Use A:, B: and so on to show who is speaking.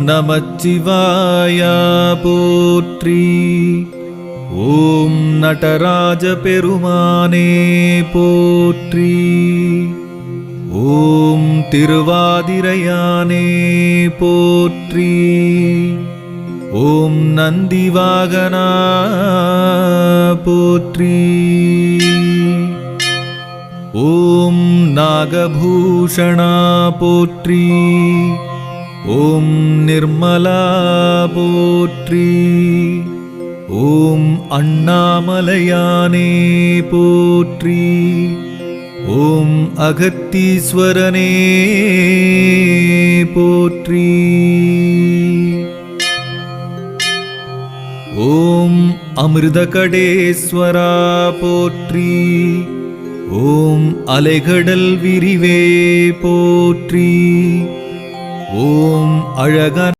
A: நமச்சிவாய போற்றி. ஓம் நடராஜ பெருமானே போற்றி. ஓம் திருவாதிரையானே போற்றி. ஓம் நந்திவாகனா போற்றி. ஓம் நாகபூஷணா போற்றி. ஓம் நிர்மலா போற்றி. ஓம் அண்ணாமலையானே போற்றி. ஓம் அகத்தீஸ்வரனே போற்றி. ஓம் அமிர்தகடேஸ்வரா போற்றி. ஓம் அலைகடல் விரிவே போற்றி. ஓம் அழகன்